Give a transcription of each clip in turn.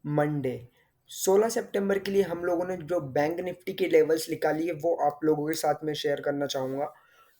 Monday 16 सितंबर के लिए हम लोगों ने जो बैंक निफ्टी की लेवल्स निकाली है वो आप लोगों के साथ में शेयर करना चाहूँगा।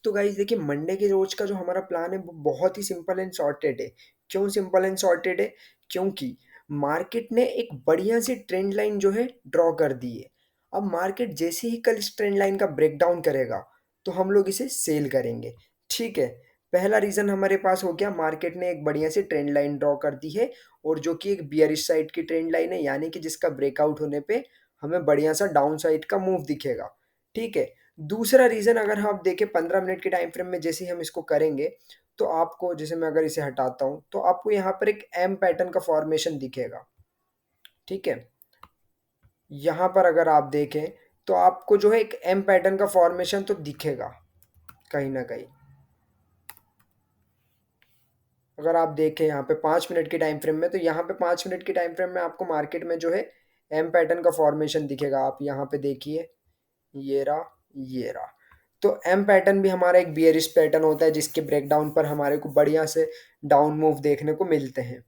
तो गाइस देखिए, मंडे के रोज का जो हमारा प्लान है वो बहुत ही सिंपल एंड सॉर्टेड है। क्यों सिंपल एंड सॉर्टेड है? क्योंकि मार्केट ने एक बढ़िया सी ट्रेंड लाइन जो है ड्रॉ कर दी है। अब मार्केट जैसे ही कल इस ट्रेंड लाइन का ब्रेकडाउन करेगा तो हम लोग इसे सेल करेंगे। ठीक है, पहला रीज़न हमारे पास हो गया, मार्केट ने एक बढ़िया सी ट्रेंड लाइन ड्रॉ कर दी है और जो कि एक बियरिश साइड की ट्रेंड लाइन है, यानी कि जिसका ब्रेकआउट होने पे हमें बढ़िया सा डाउन साइड का मूव दिखेगा। ठीक है, दूसरा रीज़न अगर आप देखें 15 मिनट के टाइम फ्रेम में जैसे ही हम इसको करेंगे तो आपको, जैसे मैं अगर इसे हटाता हूँ तो आपको यहाँ पर एक एम पैटर्न का फॉर्मेशन दिखेगा। ठीक है, यहाँ पर अगर आप देखें तो आपको जो है एक एम पैटर्न का फॉर्मेशन तो दिखेगा कहीं ना कहीं। अगर आप देखें यहाँ पे 5 मिनट के टाइम फ्रेम में, तो यहाँ पे 5 मिनट के टाइम फ्रेम में आपको मार्केट में जो है एम पैटर्न का फॉर्मेशन दिखेगा। आप यहाँ पे देखिए, ये रहा, ये रहा। तो एम पैटर्न भी हमारा एक बियरिश पैटर्न होता है जिसके ब्रेकडाउन पर हमारे को बढ़िया से डाउन मूव देखने को मिलते हैं।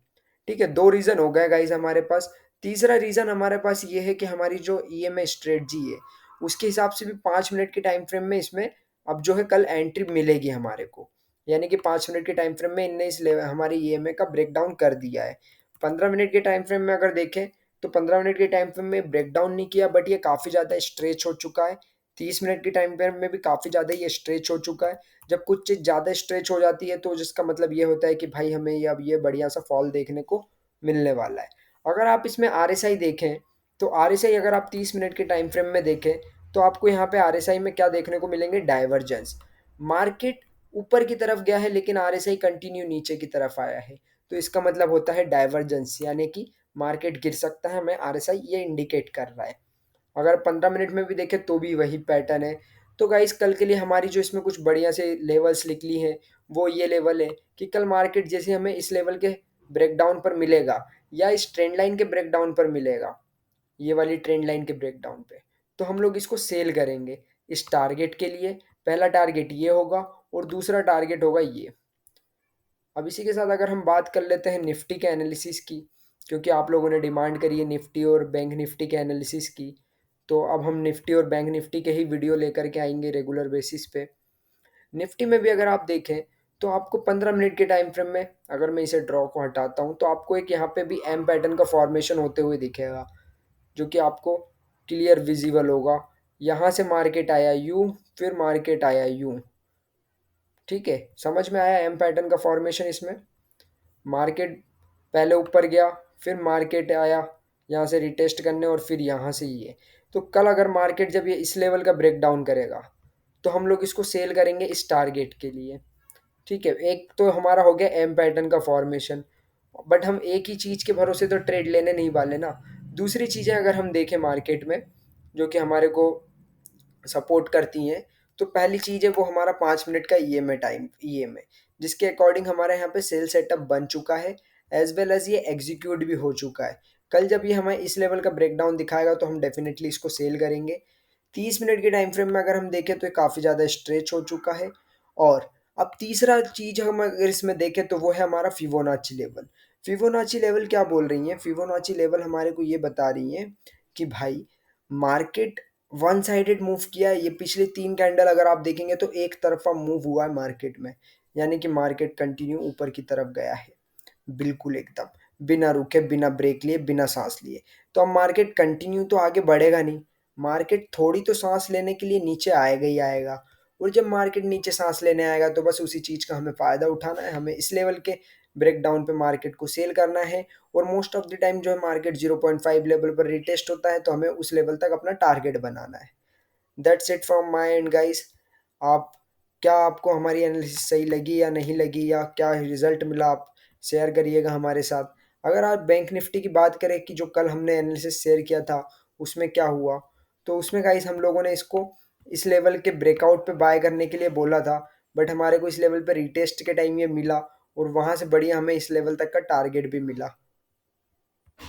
ठीक है, दो रीज़न हो गए गाइज हमारे पास। तीसरा रीज़न हमारे पास ये है कि हमारी जो ईएमए स्ट्रेटजी है उसके हिसाब से भी 5 मिनट के टाइम फ्रेम में इसमें अब जो है कल एंट्री मिलेगी हमारे को। यानी कि 5 मिनट के टाइम फ्रेम में इनने इस लेवल हमारे ईएमए का ब्रेकडाउन कर दिया है। 15 मिनट के टाइम फ्रेम में अगर देखें तो 15 मिनट के टाइम फ्रेम में ब्रेकडाउन नहीं किया, बट ये काफ़ी ज़्यादा स्ट्रेच हो चुका है। 30 मिनट के टाइम फ्रेम में भी काफ़ी ज़्यादा ये स्ट्रेच हो चुका है। जब कुछ चीज़ ज़्यादा स्ट्रेच हो जाती है तो जिसका मतलब ये होता है कि भाई हमें ये अब ये बढ़िया सा फॉल देखने को मिलने वाला है। अगर आप इसमें आरएसआई देखें तो आरएसआई अगर आप 30 मिनट के टाइम फ्रेम में देखें तो आपको यहाँ पे आरएसआई में क्या देखने को मिलेंगे? डाइवर्जेंस। मार्केट ऊपर की तरफ गया है लेकिन आरएसआई कंटिन्यू नीचे की तरफ आया है, तो इसका मतलब होता है डाइवर्जेंस, यानी कि मार्केट गिर सकता है, हमें आरएसआई ये इंडिकेट कर रहा है। अगर 15 मिनट में भी देखें तो भी वही पैटर्न है। तो गाइस कल के लिए हमारी जो इसमें कुछ बढ़िया से लेवल्स निकली हैं वो ये लेवल है कि कल मार्केट जैसे हमें इस लेवल के ब्रेकडाउन पर मिलेगा या इस ट्रेंड लाइन के ब्रेकडाउन पर मिलेगा, ये वाली ट्रेंड लाइन के ब्रेकडाउन पे, तो हम लोग इसको सेल करेंगे इस टारगेट के लिए। पहला टारगेट ये होगा और दूसरा टारगेट होगा ये। अब इसी के साथ अगर हम बात कर लेते हैं निफ्टी के एनालिसिस की, क्योंकि आप लोगों ने डिमांड करी है निफ्टी और बैंक निफ्टी के एनालिसिस की, तो अब हम निफ्टी और बैंक निफ्टी के ही वीडियो लेकर के आएंगे रेगुलर बेसिस पे। निफ्टी में भी अगर आप देखें तो आपको 15 मिनट के टाइम फ्रेम में, अगर मैं इसे ड्रॉ को हटाता हूँ तो आपको एक यहाँ पे भी एम पैटर्न का फॉर्मेशन होते हुए दिखेगा जो कि आपको क्लियर विजिबल होगा। यहाँ से मार्केट आया यूँ, फिर मार्केट आया यूँ। ठीक है, समझ में आया एम पैटर्न का फॉर्मेशन? इसमें मार्केट पहले ऊपर गया, फिर मार्केट आया यहाँ से रिटेस्ट करने और फिर यहाँ से ये। तो कल अगर मार्केट जब ये इस लेवल का ब्रेक डाउन करेगा तो हम लोग इसको सेल करेंगे इस टारगेट के लिए। ठीक है, एक तो हमारा हो गया एम पैटर्न का फॉर्मेशन, बट हम एक ही चीज़ के भरोसे तो ट्रेड लेने नहीं वाले ना। दूसरी चीज़ें अगर हम देखें मार्केट में जो कि हमारे को सपोर्ट करती हैं, तो पहली चीज़ है वो हमारा 5 मिनट का ईएमए टाइम, ईएमए जिसके अकॉर्डिंग हमारे यहाँ पे सेल सेटअप बन चुका है, एज वेल एज ये एग्जीक्यूट भी हो चुका है। कल जब ये हमें इस लेवल का ब्रेकडाउन दिखाएगा तो हम डेफिनेटली इसको सेल करेंगे। 30 मिनट के टाइम फ्रेम में अगर हम देखें तो ये काफ़ी ज़्यादा स्ट्रेच हो चुका है। और अब तीसरा चीज़ हम अगर इसमें देखें तो वो है हमारा फिबोनाची लेवल। फिबोनाची लेवल क्या बोल रही है? फिबोनाची लेवल हमारे को ये बता रही है कि भाई मार्केट वन साइडेड मूव किया है। ये पिछले 3 कैंडल अगर आप देखेंगे तो एक तरफा मूव हुआ है मार्केट में, यानी कि मार्केट कंटिन्यू ऊपर की तरफ गया है, बिल्कुल एकदम बिना रुके, बिना ब्रेक लिए, बिना सांस लिए। तो अब मार्केट कंटिन्यू तो आगे बढ़ेगा नहीं, मार्केट थोड़ी तो सांस लेने के लिए नीचे आएगा ही आएगा। और जब मार्केट नीचे सांस लेने आएगा तो बस उसी चीज़ का हमें फ़ायदा उठाना है, हमें इस लेवल के ब्रेक डाउन पे मार्केट को सेल करना है। और मोस्ट ऑफ द टाइम जो है मार्केट 0.5 लेवल पर रिटेस्ट होता है तो हमें उस लेवल तक अपना टारगेट बनाना है। That's it from my and guys. आप, क्या आपको हमारी एनालिसिस सही लगी या नहीं लगी, या क्या रिजल्ट मिला, आप शेयर करिएगा हमारे साथ। अगर आप बैंक निफ्टी की बात करें कि जो कल हमने एनालिसिस शेयर किया था उसमें क्या हुआ, तो उसमें गाइस हम लोगों ने इसको इस लेवल के ब्रेकआउट पे बाय करने के लिए बोला था, बट हमारे को इस लेवल पे रिटेस्ट के टाइम ये मिला और वहाँ से बढ़िया हमें इस लेवल तक का टारगेट भी मिला।